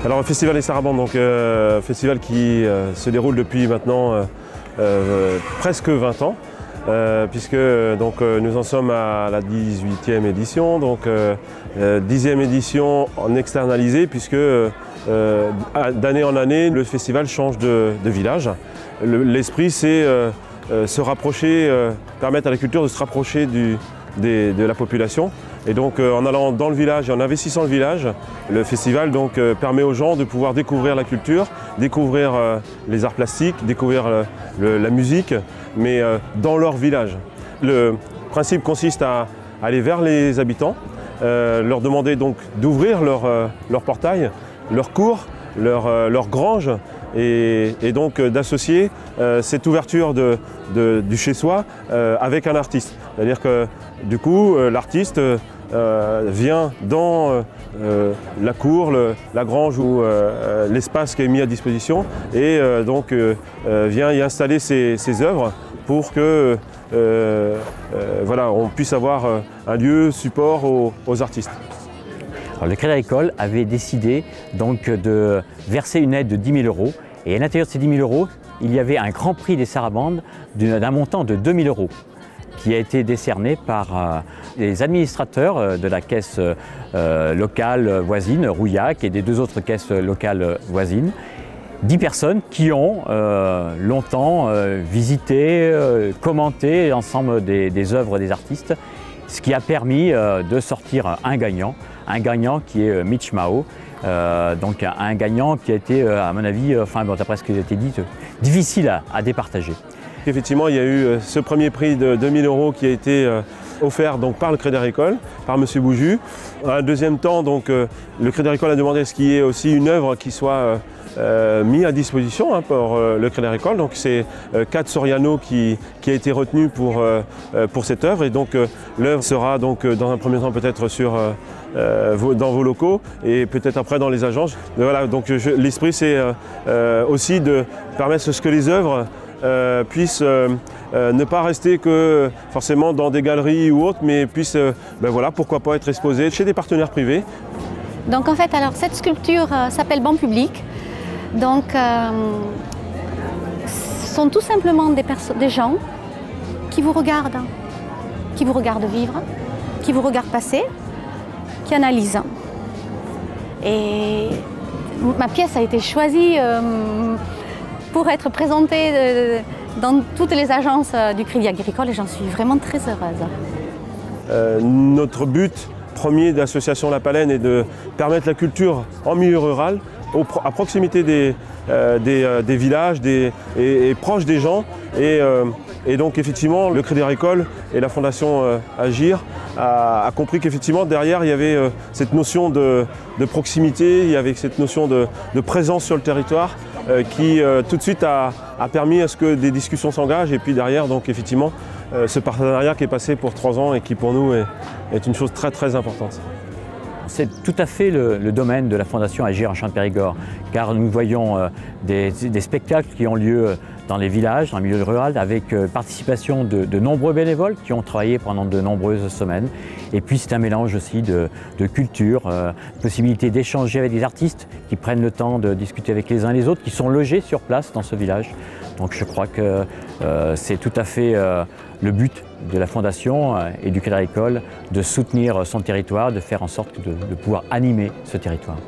Alors, le Festival des Sarabandes, donc festival qui se déroule depuis maintenant presque 20 ans, puisque nous en sommes à la 18e édition, donc 10e édition en externalisé, puisque d'année en année, le festival change de village. L'esprit, c'est se rapprocher, permettre à la culture de se rapprocher de la population. Et donc en allant dans le village et en investissant le village, le festival permet aux gens de pouvoir découvrir la culture, découvrir les arts plastiques, découvrir la musique, mais dans leur village. Le principe consiste à aller vers les habitants, leur demander donc d'ouvrir leur portail, leur cour, leur grange, et donc d'associer cette ouverture du chez-soi avec un artiste. C'est-à-dire que du coup, l'artiste vient dans la cour, la grange ou l'espace qui est mis à disposition et vient y installer ses œuvres pour que on puisse avoir un lieu support aux artistes. Alors, le Crédit Agricole avait décidé donc de verser une aide de 10 000 € et à l'intérieur de ces 10 000 €, il y avait un grand prix des Sarabandes d'un montant de 2 000 € qui a été décerné par les administrateurs de la caisse locale voisine, Rouillac, et des 2 autres caisses locales voisines. 10 personnes qui ont longtemps visité, commenté l'ensemble des œuvres des artistes, ce qui a permis de sortir un gagnant qui est Mitch Mao, donc un gagnant qui a été, à mon avis, d'après ce qui a été dit, difficile à départager. Effectivement, il y a eu ce premier prix de 2 000 € qui a été offert par le Crédit Agricole, par M. Bouju. Un deuxième temps, le Crédit Agricole a demandé à ce qu'il y ait aussi une œuvre qui soit mise à disposition pour le Crédit Agricole. Donc c'est Kat Soriano qui a été retenu pour cette œuvre. Et donc l'œuvre sera dans un premier temps peut-être dans vos locaux et peut-être après dans les agences. Voilà, donc l'esprit c'est aussi de permettre ce que les œuvres puissent ne pas rester que forcément dans des galeries ou autres, mais puissent, pourquoi pas être exposées chez des partenaires privés. Donc en fait, alors cette sculpture s'appelle Banc Public. Donc ce sont tout simplement des gens qui vous regardent vivre, qui vous regardent passer, qui analysent. Et ma pièce a été choisie pour être présentée dans toutes les agences du Crédit Agricole et j'en suis vraiment très heureuse. Notre but premier d'association La Palaine est de permettre la culture en milieu rural, à proximité des villages et proche des gens. Et donc effectivement, le Crédit Agricole et la Fondation Agir a compris qu'effectivement derrière il y avait cette notion de proximité, il y avait cette notion de présence sur le territoire qui tout de suite a permis à ce que des discussions s'engagent. Et puis derrière, donc effectivement, ce partenariat qui est passé pour 3 ans et qui pour nous est une chose très très importante. C'est tout à fait le domaine de la Fondation Agir en Charente-Périgord, car nous voyons des spectacles qui ont lieu dans les villages, dans le milieu rural, avec participation de nombreux bénévoles qui ont travaillé pendant de nombreuses semaines. Et puis c'est un mélange aussi de culture, possibilité d'échanger avec des artistes qui prennent le temps de discuter avec les uns et les autres, qui sont logés sur place dans ce village. Donc je crois que c'est tout à fait le but de la Fondation et du Crédit Agricole de soutenir son territoire, de faire en sorte de pouvoir animer ce territoire.